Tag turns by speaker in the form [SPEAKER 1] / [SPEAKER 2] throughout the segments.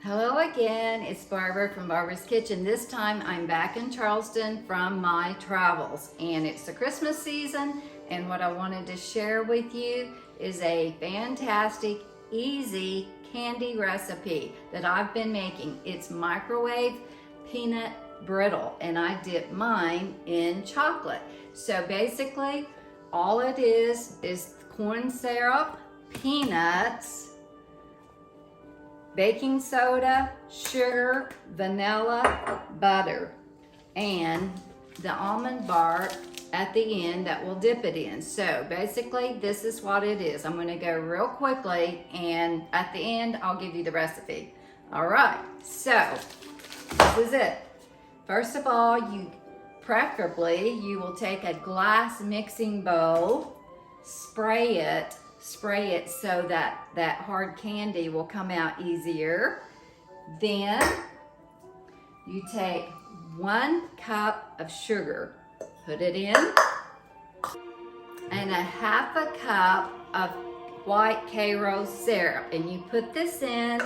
[SPEAKER 1] Hello again, it's Barbara from Barbara's Kitchen. This time I'm back in Charleston from my travels, and it's the Christmas season, and what I wanted to share with you is a fantastic, easy candy recipe that I've been making. It's microwave peanut brittle, and I dip mine in chocolate. So basically, all it is corn syrup, peanuts, baking soda, sugar, vanilla, butter, and the almond bark at the end that we'll dip it in. So basically, this is what it is. I'm gonna go real quickly, and at the end, I'll give you the recipe. All right, so this is it. First of all, you will take a glass mixing bowl, spray it so that that hard candy will come out easier. Then you take 1 cup of sugar, put it in, and a 1/2 cup of white Karo syrup, and you put this in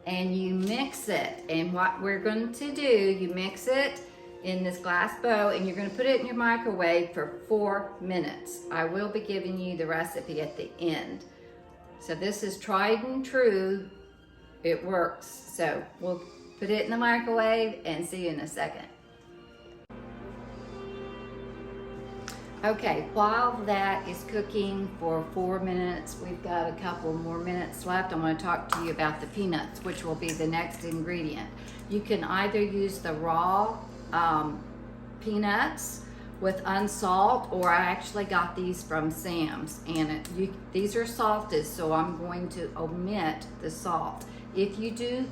[SPEAKER 1] and you mix it. And what we're going to do, you mix it in this glass bowl, and you're going to put it in your microwave for 4 minutes. I will be giving you the recipe at the end. So this is tried and true. It works. So we'll put it in the microwave and see you in a second. Okay, while that is cooking for 4 minutes, we've got a couple more minutes left. I'm going to talk to you about the peanuts, which will be the next ingredient. You can either use the raw peanuts with unsalt, or I actually got these from Sam's, and these are salted, so I'm going to omit the salt. If you use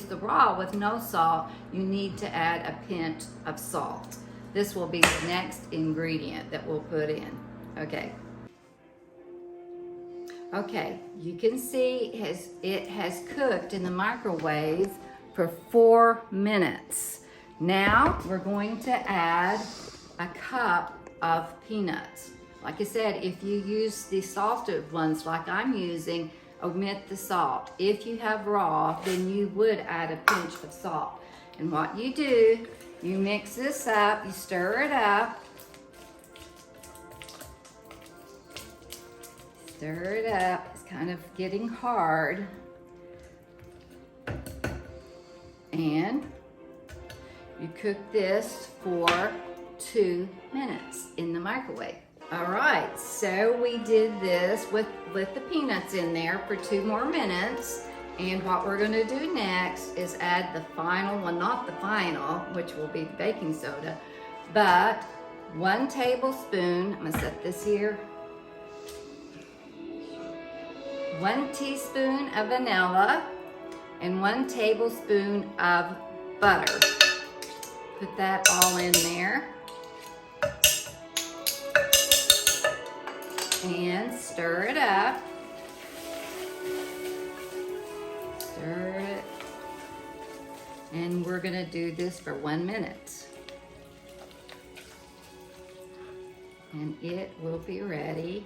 [SPEAKER 1] the raw with no salt, you need to add a pinch of salt. This will be the next ingredient that we'll put in. Okay, you can see it has cooked in the microwave for 4 minutes. Now we're going to add a cup of peanuts. Like I said, if you use the salted ones like I'm using, omit the salt. If you have raw, then you would add a pinch of salt. And what you do, you mix this up, you stir it up. Stir it up, it's kind of getting hard. And you cook this for 2 minutes in the microwave. All right, so we did this with the peanuts in there for 2 more minutes. And what we're gonna do next is add the final, well, not the final, which will be the baking soda, but 1 tablespoon, I'm gonna set this here, 1 teaspoon of vanilla, and 1 tablespoon of butter. Put that all in there. And stir it up. Stir it. And we're gonna do this for 1 minute. And it will be ready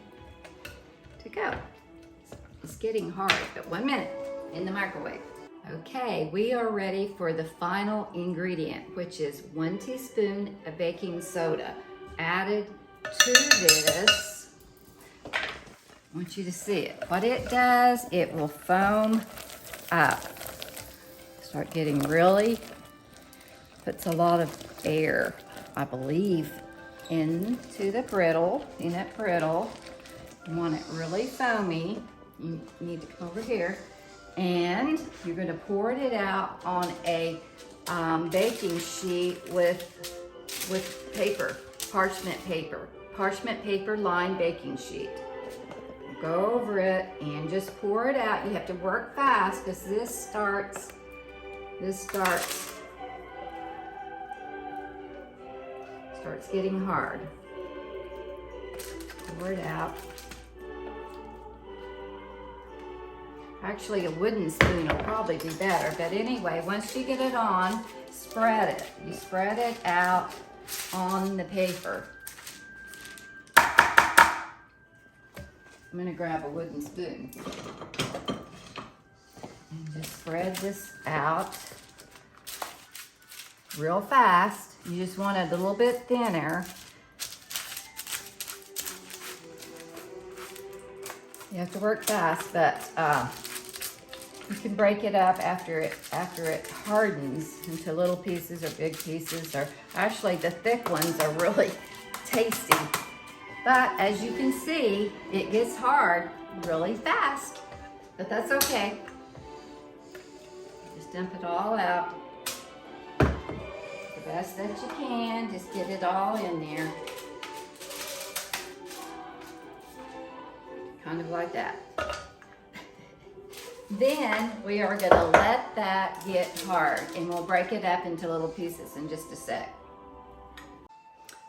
[SPEAKER 1] to go. It's getting hard, but 1 minute in the microwave. Okay, we are ready for the final ingredient, which is 1 teaspoon of baking soda. Added to this, I want you to see it. What it does, it will foam up. Start getting really, puts a lot of air, I believe, into the brittle, peanut brittle. You want it really foamy. You need to come over here. And you're going to pour it out on a baking sheet with paper, parchment paper lined baking sheet. Go over it and just pour it out. You have to work fast because this starts getting hard. Pour it out. Actually, a wooden spoon will probably be better, but anyway, once you get it on, spread it. You spread it out on the paper. I'm gonna grab a wooden spoon. Just spread this out real fast. You just want it a little bit thinner. You have to work fast, but you can break it up after it hardens into little pieces or big pieces, or actually the thick ones are really tasty. But as you can see, it gets hard really fast, but that's okay. Just dump it all out the best that you can. Just get it all in there. Kind of like that. Then we are going to let that get hard, and we'll break it up into little pieces in just a sec.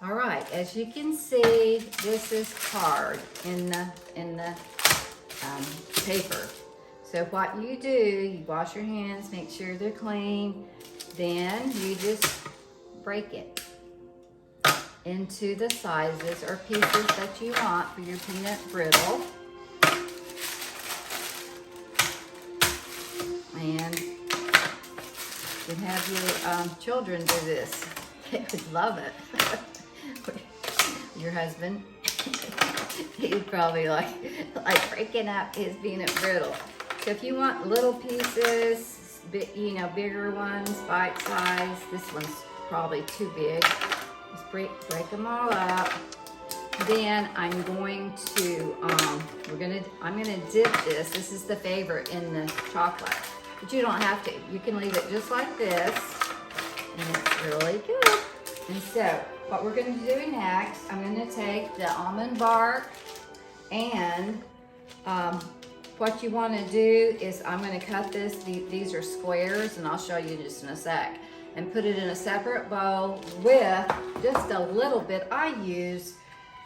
[SPEAKER 1] All right, as you can see, this is hard in the paper. So what you do, you wash your hands, make sure they're clean. Then you just break it into the sizes or pieces that you want for your peanut brittle. And you can have your children do this. They would love it. Your husband, he'd probably like breaking up his peanut brittle. So if you want little pieces, bigger ones, bite size, this one's probably too big. Just break them all up. Then I'm going to, I'm gonna dip this. This is the favorite in the chocolate, but you don't have to. You can leave it just like this, and it's really good. And so, what we're gonna do next, I'm gonna take the almond bark, and what you wanna do is I'm gonna cut this, these are squares, and I'll show you just in a sec, and put it in a separate bowl with just a little bit. I use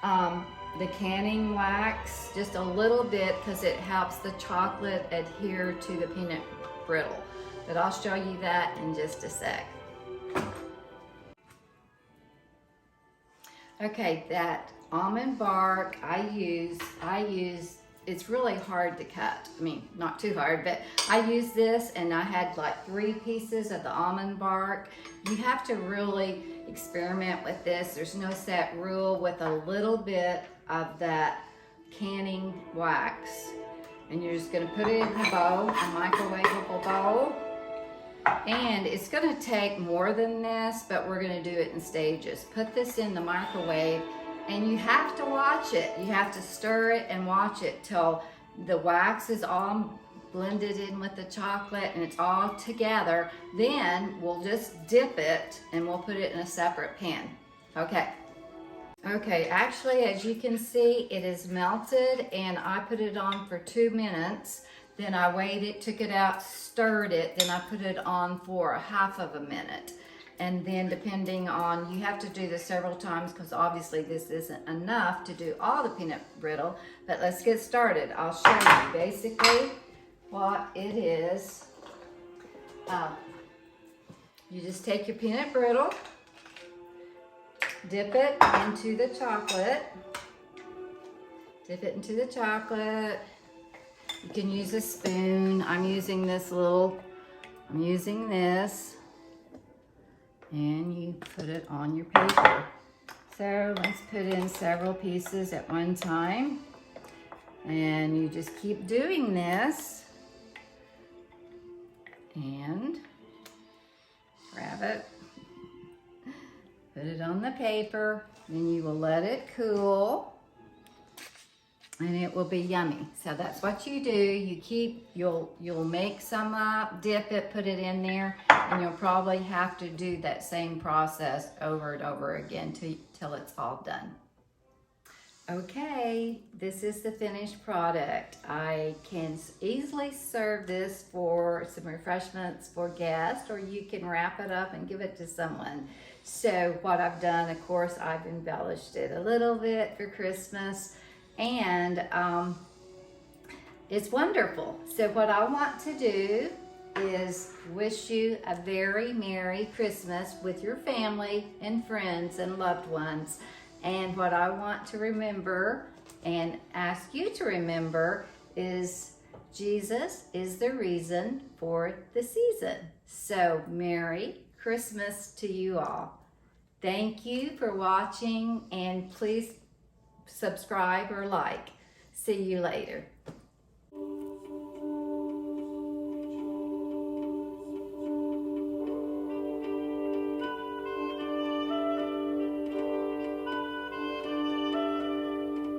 [SPEAKER 1] the canning wax, just a little bit, because it helps the chocolate adhere to the peanut brittle. But I'll show you that in just a sec. Okay, that almond bark I use, it's really hard to cut. I mean, not too hard, but I use this, and I had like 3 pieces of the almond bark. You have to really experiment with this. There's no set rule, with a little bit of that canning wax. And you're just gonna put it in a bowl, a microwavable bowl. And it's gonna take more than this, but we're gonna do it in stages. Put this in the microwave, and you have to watch it. You have to stir it and watch it till the wax is all blended in with the chocolate and it's all together. Then we'll just dip it and we'll put it in a separate pan. Okay, actually, as you can see, it is melted, and I put it on for 2 minutes. Then I waited, took it out, stirred it, then I put it on for ½ of a minute. And then depending on, you have to do this several times, because obviously this isn't enough to do all the peanut brittle. But let's get started. I'll show you basically what it is. You just take your peanut brittle, dip it into the chocolate. Dip it into the chocolate. You can use a spoon. I'm using this. And you put it on your paper. So let's put in several pieces at one time. And you just keep doing this. And grab it. Put it on the paper. Then you will let it cool. And it will be yummy. So that's what you do. You'll make some up, dip it, put it in there, and you'll probably have to do that same process over and over again till it's all done. Okay, this is the finished product. I can easily serve this for some refreshments for guests, or you can wrap it up and give it to someone. So what I've done, of course, I've embellished it a little bit for Christmas. And it's wonderful. So what I want to do is wish you a very Merry Christmas with your family and friends and loved ones. And what I want to remember and ask you to remember is Jesus is the reason for the season. So Merry Christmas to you all. Thank you for watching, and please subscribe or like. See you later.